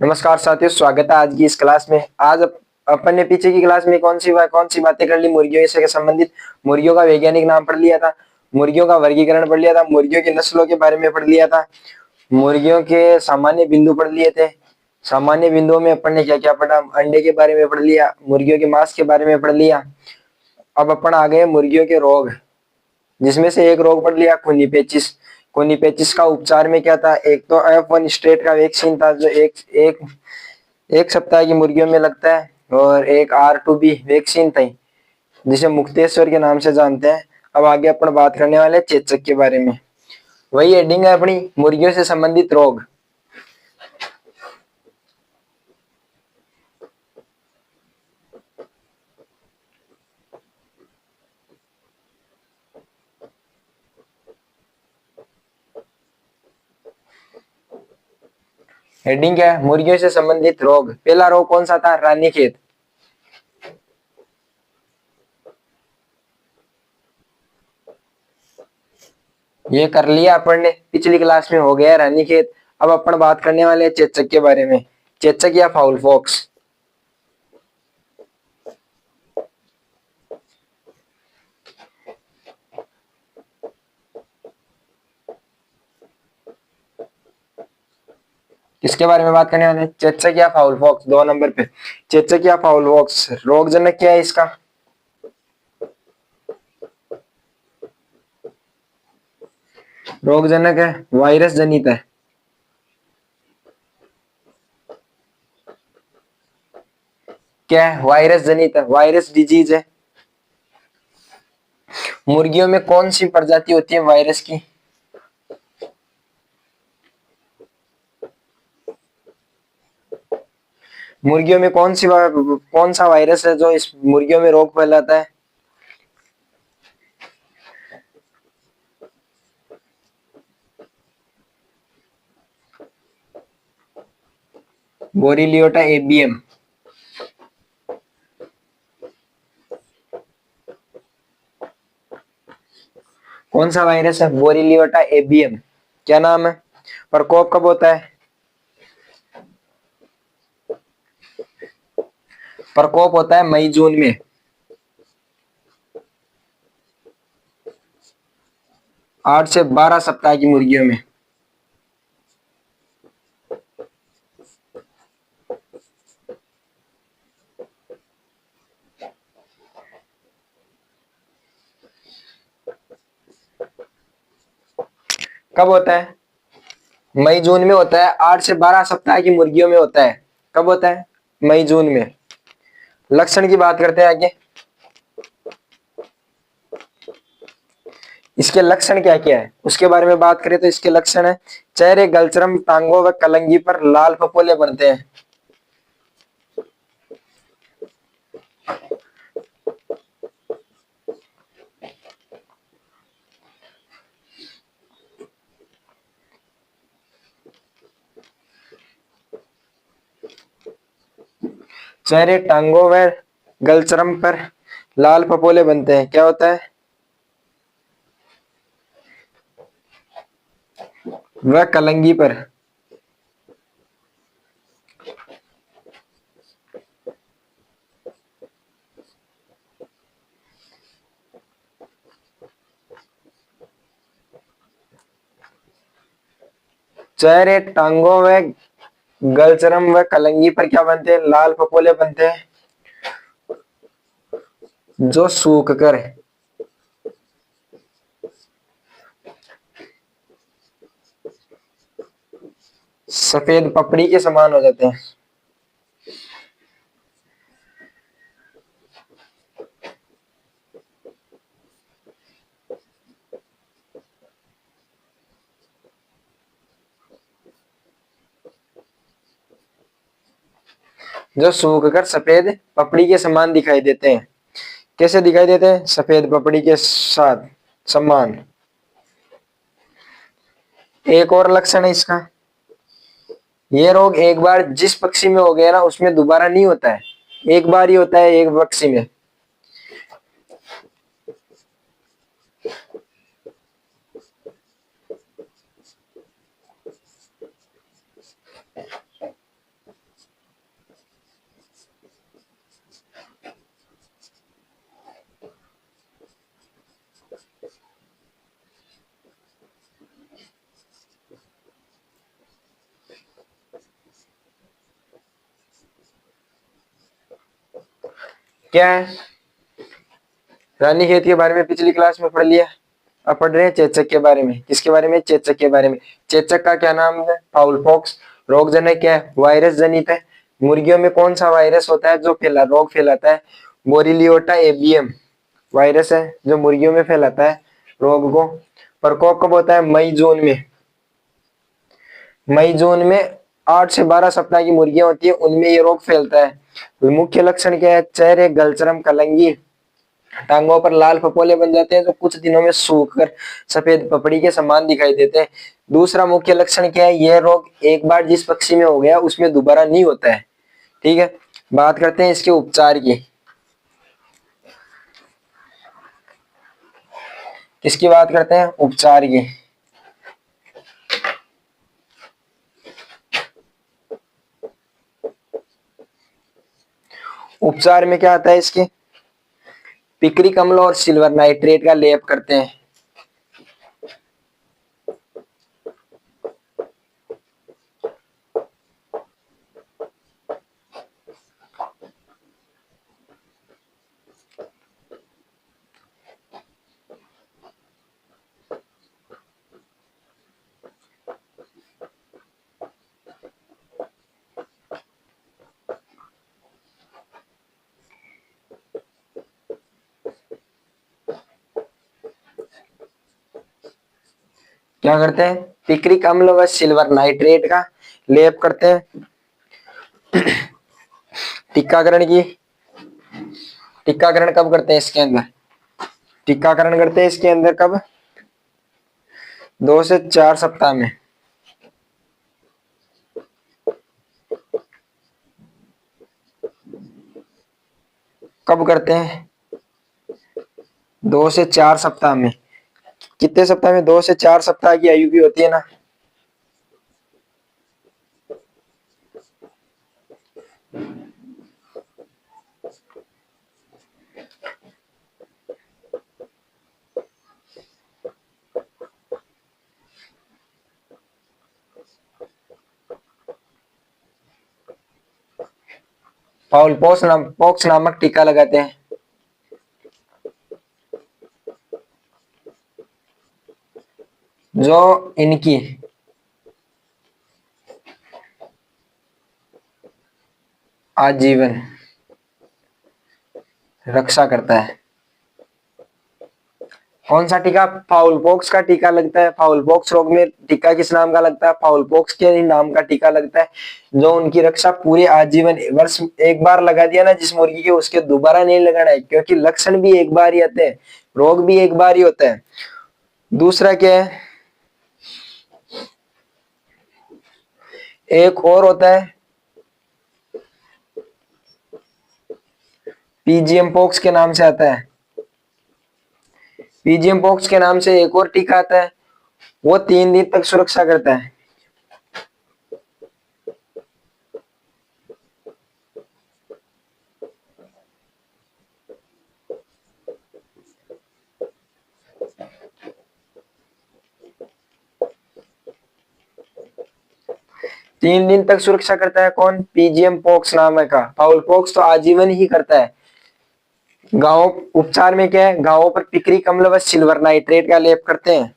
नमस्कार साथियों, स्वागत है आज की इस क्लास में। अपन ने पीछे की क्लास में कौन सी बातें कर ली? मुर्गियों से संबंधित मुर्गियों का वैज्ञानिक नाम पढ़ लिया था, मुर्गियों का वर्गीकरण पढ़ लिया था, मुर्गियों की नस्लों के बारे में पढ़ लिया था, मुर्गियों के सामान्य बिंदु पढ़ लिए थे। सामान्य बिंदुओं में अपन ने क्या क्या पढ़ा? अंडे के बारे में पढ़ लिया, मुर्गियों के मांस के बारे में पढ़ लिया। अब अपन आ गए मुर्गियों के रोग, जिसमें से एक रोग पढ़ लिया खूनी पेचिश। खूनी पेचिश का उपचार में क्या था? एक तो F1 स्ट्रेट का वैक्सीन था जो एक एक एक सप्ताह की मुर्गियों में लगता है, और एक R2B वैक्सीन थी जिसे मुक्तेश्वर के नाम से जानते हैं। अब आगे अपन बात करने वाले हैं चेचक के बारे में। वही हेडिंग है अपनी, मुर्गियों से संबंधित रोग। हेडिंग क्या है? मुर्गियों से संबंधित रोग। पहला रोग कौन सा था? रानीखेत। ये कर लिया अपन ने, पिछली क्लास में हो गया रानीखेत। अब अपन बात करने वाले हैं चेचक के बारे में। चेचक या फाउल फॉक्स। किसके बारे में बात करने वाले हैं? चेचक या फाउल फॉक्स। 2 नंबर पे चेचक या फाउल फॉक्स। रोगजनक क्या है इसका? रोगजनक है, वायरस जनित है। क्या है? वायरस जनित है, वायरस डिजीज है। मुर्गियों में कौन सी प्रजाति होती है वायरस की? मुर्गियों में कौन सा वायरस है जो इस मुर्गियों में रोग फैलाता है? बोरीलियोटा एबीएम। कौन सा वायरस है? बोरीलियोटा एबीएम। क्या नाम है? प्रकोप कब होता है? प्रकोप होता है मई जून में। 8 से 12 सप्ताह की मुर्गियों में। कब होता है? मई जून में होता है। 8 से 12 सप्ताह की मुर्गियों में होता है। कब होता है? मई जून में। लक्षण की बात करते हैं आगे। इसके लक्षण क्या क्या है उसके बारे में बात करें तो इसके लक्षण है, चेहरे, गलचर्म, टांगों व कलंगी पर लाल फफोले बनते हैं। चेहरे, टांगों व गलचर्म पर लाल फफोले बनते हैं। क्या होता है? वह कलंगी पर। चेहरे, टांगों व गलचर्म व कलंगी पर क्या बनते हैं? लाल फफोले बनते हैं जो सूख कर सफेद पपड़ी के समान हो जाते हैं। जो सूख कर सफेद पपड़ी के समान दिखाई देते हैं। कैसे दिखाई देते हैं? सफेद पपड़ी के साथ समान। एक और लक्षण है इसका, ये रोग एक बार जिस पक्षी में हो गया ना उसमें दोबारा नहीं होता है, एक बार ही होता है एक पक्षी में। क्या है? रानीखेत के बारे में पिछली क्लास में पढ़ लिया। अब पढ़ रहे हैं चेचक के बारे में। किसके बारे में? चेचक के बारे में। चेचक का क्या नाम है? Foul pox. रोगजनक क्या है? वायरस जनित है। मुर्गियों में कौन सा वायरस होता है जो रोग फैलाता है? बोरिलियोटा एवियम वायरस है जो मुर्गियों में फैलाता है रोग को। प्रकोप कब होता है? मई जून में। मई जून में 8 से 12 सप्ताह की मुर्गियां होती है, उनमें ये रोग फैलता है। मुख्य लक्षण क्या है? चेहरे, गलचर्म, कलंगी, टांगों पर लाल फपोले बन जाते हैं जो कुछ दिनों में सूखकर सफेद पपड़ी के समान दिखाई देते हैं। दूसरा मुख्य लक्षण क्या है? यह रोग एक बार जिस पक्षी में हो गया उसमें दोबारा नहीं होता है। ठीक है, बात करते हैं इसके उपचार की। किसकी बात करते हैं? उपचार की। उपचार में क्या आता है इसके? पिक्रिक अम्ल और सिल्वर नाइट्रेट का लेप करते हैं। क्या करते हैं? पिक्रिक अम्ल व सिल्वर नाइट्रेट का लेप करते हैं। टीकाकरण की। टीकाकरण कब करते हैं इसके अंदर? टीकाकरण करते हैं इसके अंदर कब? 2 से 4 सप्ताह में। कब करते हैं? 2 से 4 सप्ताह में। कितने सप्ताह में? 2 से 4 सप्ताह की आयु की होती है ना। फाउल पॉक्स नामक टीका लगाते हैं। जो इनकी आजीवन रक्षा करता है। कौन सा टीका? फाउल पॉक्स का टीका लगता है। फाउल पॉक्स रोग में टीका किस नाम का लगता है? फाउल पॉक्स के ही नाम का टीका लगता है, जो उनकी रक्षा पूरे आजीवन, वर्ष एक बार लगा दिया ना जिस मुर्गी के, उसके दोबारा नहीं लगाना है, क्योंकि लक्षण भी एक बार ही आते हैं, रोग भी एक बार ही होता है। दूसरा क्या है? एक और होता है पीजीएम पॉक्स के नाम से आता है। पीजीएम पॉक्स के नाम से एक और टीका आता है, वो 3 दिन तक सुरक्षा करता है। तीन दिन तक सुरक्षा करता है। कौन? पीजीएम पॉक्स नाम है का। फाउल पॉक्स तो आजीवन ही करता है। गांव उपचार में क्या है? गांवों पर पिक्रिक अम्ल व सिल्वर नाइट्रेट का लेप करते हैं।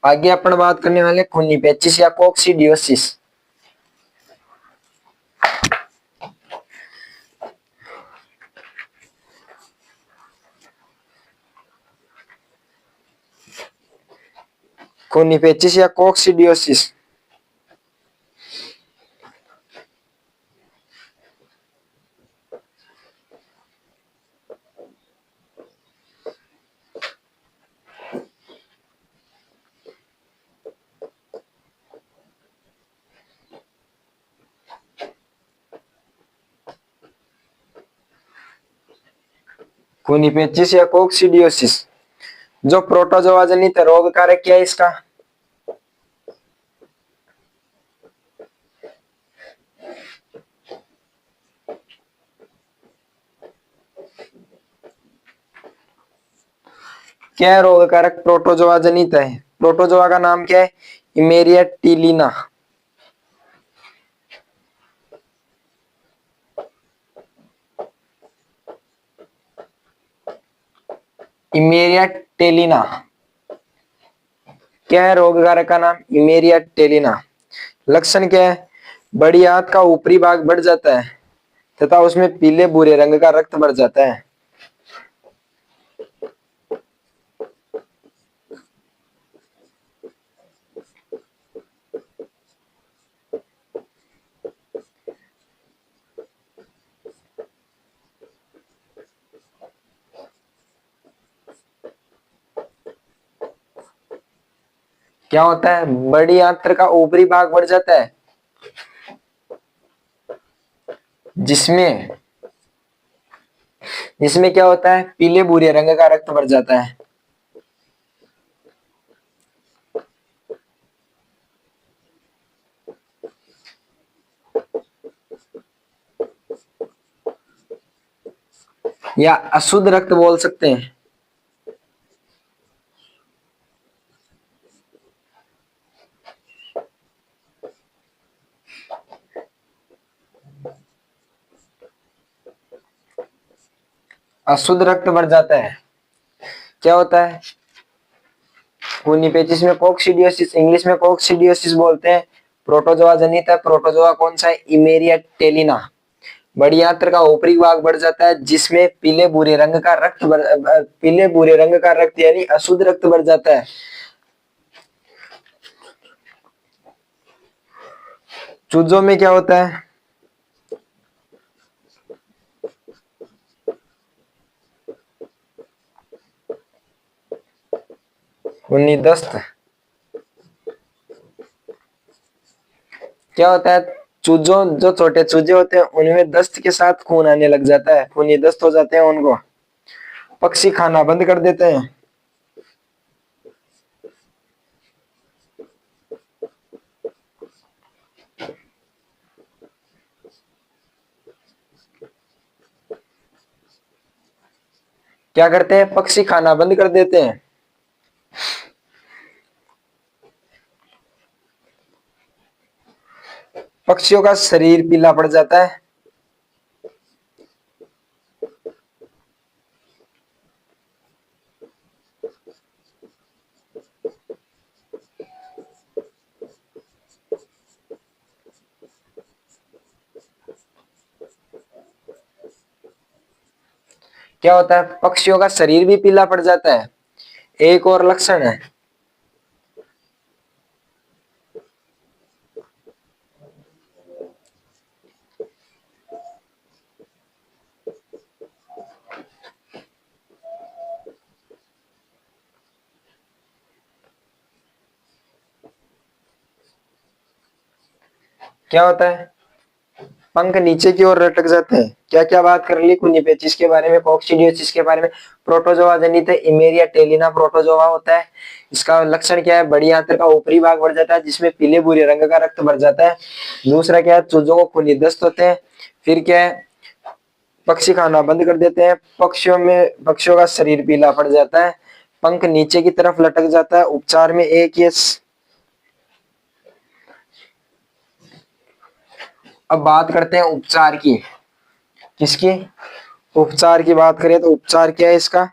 आगे अपन बात करने वाले खूनी पेचिश या कोक्सीडियोसिस। खूनी पेचिश या कोक्सीडियोसिस खूनी पेचिश या कोक्सीडियोसिस जो प्रोटोजोआ जनित रोग कारक क्या है इसका? क्या रोग कारक प्रोटोजोआ जनित है? प्रोटोजोआ का नाम क्या है? इमेरिया टेलिना। इमेरिया टेलिना क्या है रोग कारक का नाम? इमेरिया टेलिना। लक्षण क्या है? बड़ी आंत का ऊपरी भाग बढ़ जाता है तथा उसमें पीले भूरे रंग का रक्त बढ़ जाता है। क्या होता है? बड़ी आंत्र का ऊपरी भाग बढ़ जाता है जिसमें जिसमें क्या होता है? पीले भूरे रंग का रक्त बढ़ जाता है। या अशुद्ध रक्त बोल सकते हैं। अशुद्ध रक्त बढ़ जाता है। क्या होता है? खूनी पेचिश में कोक्सीडियोसिस, इंग्लिश में कोक्सीडियोसिस बोलते हैं। प्रोटोजोआ जनित है। प्रोटोजोआ कौन सा है? इमेरिया टेलिना। बड़ी आंत्र का ऊपरी भाग बढ़ जाता है जिसमें पीले भूरे रंग का रक्त यानी अशुद्ध रक्त बढ़ जाता है। चूजों में क्या होता है? खूनी दस्त। क्या होता है? चूजों जो छोटे चूजे होते हैं उनमें दस्त के साथ खून आने लग जाता है, खूनी दस्त हो जाते हैं उनको। पक्षी खाना बंद कर देते हैं। क्या करते हैं? पक्षी खाना बंद कर देते हैं। पक्षियों का शरीर पीला पड़ जाता है। क्या होता है? पक्षियों का शरीर भी पीला पड़ जाता है। एक और लक्षण है, क्या होता है? पंख नीचे की ओर लटक जाते हैं। क्या क्या बात कर ली? खूनी पेचिश के बारे में, कोक्सीडियोसिस के बारे में, प्रोटोजोआ जनित है, इमेरिया टेलिना प्रोटोजोआ होता है। इसका लक्षण क्या है? बड़ी आंत्र का ऊपरी भाग बढ़ जाता है जिसमें पीले भूरे रंग का रक्त भर जाता है। दूसरा क्या है? चूजों को खूनी दस्त होते हैं। फिर क्या है? पक्षी खाना बंद कर देते हैं। पक्षियों का शरीर पीला पड़ जाता है। पंख नीचे की तरफ लटक जाता है। उपचार में एक ये। अब बात करते हैं उपचार की। किसकी? उपचार की बात करें तो उपचार क्या है इसका?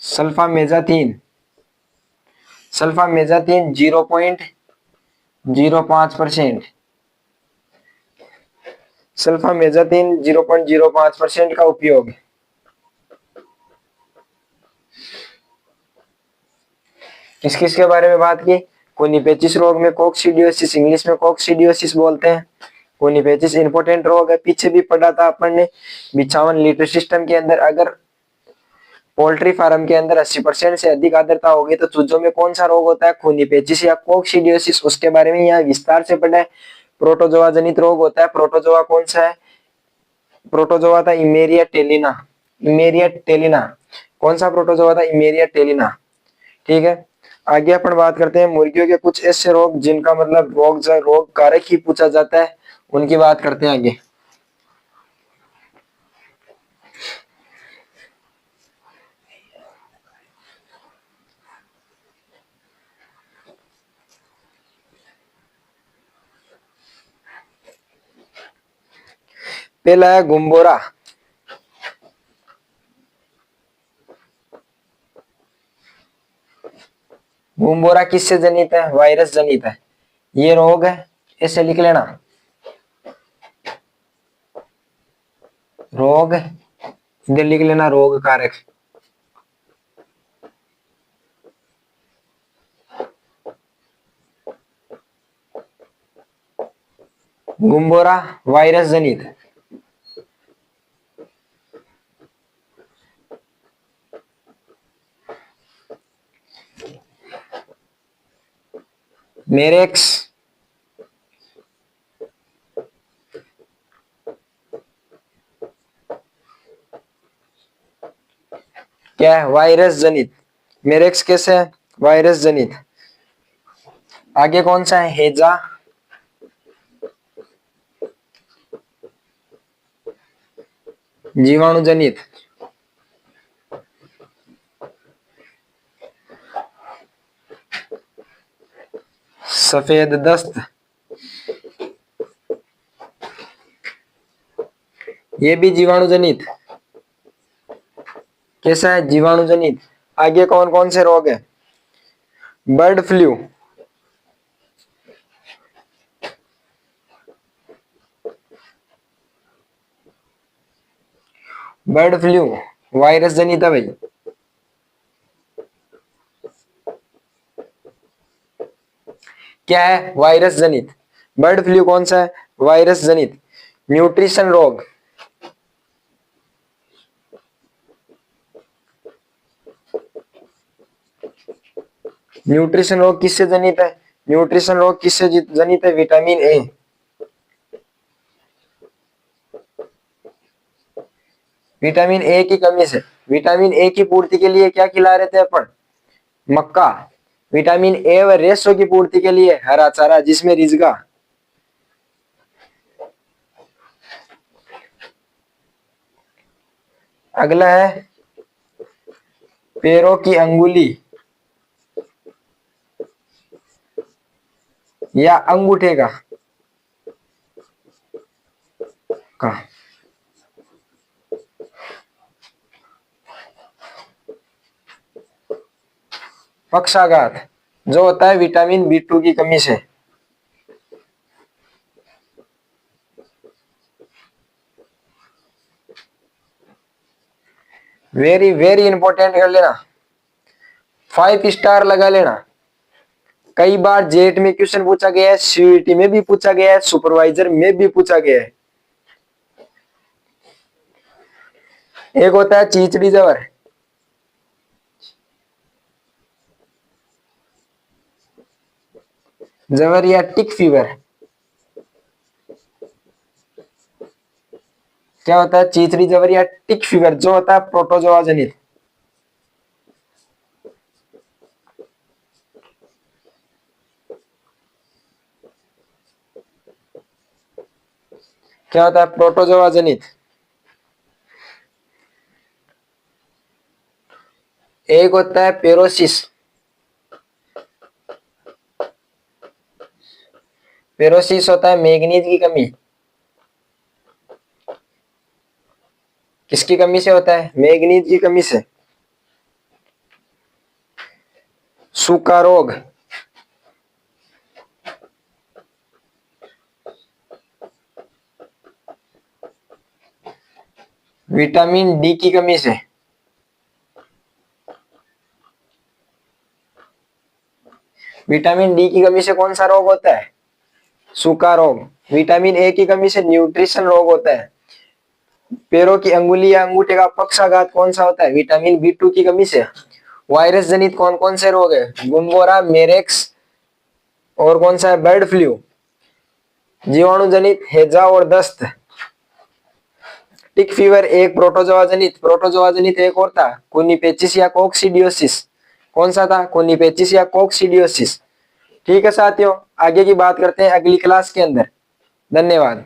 सल्फामेजाथिन। सल्फामेजाथिन 0.05%। सल्फामेजाथिन 0.05% का उपयोग किस किस के बारे में बात की? कोनिपेचिस रोग में कोक्सीडियोसिस, इंग्लिश में कोक्सीडियोसिस बोलते हैं। कोनिपेचिस इंपोर्टेंट रोग है, पीछे भी पढ़ा था अपन ने। बिछावन लीटर सिस्टम के अंदर अगर पोल्ट्री फार्म के अंदर 80% से अधिक आर्द्रता होगी तो चूजों में कौन सा रोग होता है? खूनी पेचिश या कोक्सीडियोसिस, उसके बारे में यहाँ विस्तार से पढ़ा है। प्रोटोजोआ जनित रोग होता है। प्रोटोजोआ कौन सा है? प्रोटोजोआ था इमेरिया टेलिना। इमेरिया टेलिना कौन सा प्रोटोजोआ था? इमेरिया टेलिना। ठीक है। आगे अपन बात करते हैं मुर्गियों के कुछ ऐसे रोग जिनका मतलब रोग कारक ही पूछा जाता है, उनकी बात करते हैं आगे। पहला है गुम्बोरा। गुम्बोरा किससे जनित है? वायरस जनित है। ये रोग है, ऐसे लिख लेना, रोग, इधर लिख लेना रोग कारक। गुम्बोरा वायरस जनित। मेरेक्स क्या है? वायरस जनित। मेरेक्स कैसे है? वायरस जनित। आगे कौन सा है? हेजा, जीवाणु जनित। सफेद दस्त, ये भी जीवाणु जनित। कैसा है? जीवाणु जनित। आगे कौन कौन से रोग है? Bird flu, bird flu virus जनित है भाई। क्या है? वायरस जनित। बर्ड फ्लू कौन सा है? वायरस जनित। न्यूट्रिशन रोग, न्यूट्रिशन रोग किससे जनित है? न्यूट्रिशन रोग किससे जनित है? Vitamin A. विटामिन ए की कमी से। विटामिन ए की पूर्ति के लिए क्या खिला रहे थे अपन? मक्का। विटामिन ए व रेशों की पूर्ति के लिए हरा चारा जिसमें रिजगा। अगला है पैरों की अंगुली या अंगूठे का पक्षाघात, जो होता है विटामिन बी2 की कमी से। वेरी वेरी इंपॉर्टेंट कर लेना, 5 स्टार लगा लेना। कई बार जेट में क्वेश्चन पूछा गया है, सीयूईटी में भी पूछा गया है, सुपरवाइजर में भी पूछा गया है। एक होता है चीचड़ी जवर, जवर या टिक फीवर। क्या होता है? चीचड़ी जवर या टिक फीवर, जो होता है प्रोटोजोआ जनित। क्या होता है? प्रोटोजोआ जनित। एक होता है पेरोसिस। पेरोसिस होता है मैग्नीज की कमी। किसकी कमी से होता है? मैग्नीज की कमी से। सूखा रोग, विटामिन डी की कमी से। विटामिन डी की कमी से कौन सा रोग होता है? सूखा रोग। विटामिन ए की कमी से न्यूट्रिशन रोग होता है। पैरों की अंगुली या अंगूठे का पक्षाघात कौन सा होता है? विटामिन बी2 की कमी से। वायरस जनित कौन कौन से रोग है? गुम्बोरा, मेरेक्स और कौन सा है? Bird flu. जीवाणु जनित हैजा और दस्त। टिक फीवर एक प्रोटोजोआ जनित। प्रोटोजोआ जनित एक और था कुनिपेचिस या कोक्सीडियोसिस। कौन सा था, कोनिपेचिस या कोक्सीडियोसिस। ठीक है साथियों, आगे की बात करते हैं अगली क्लास के अंदर। धन्यवाद।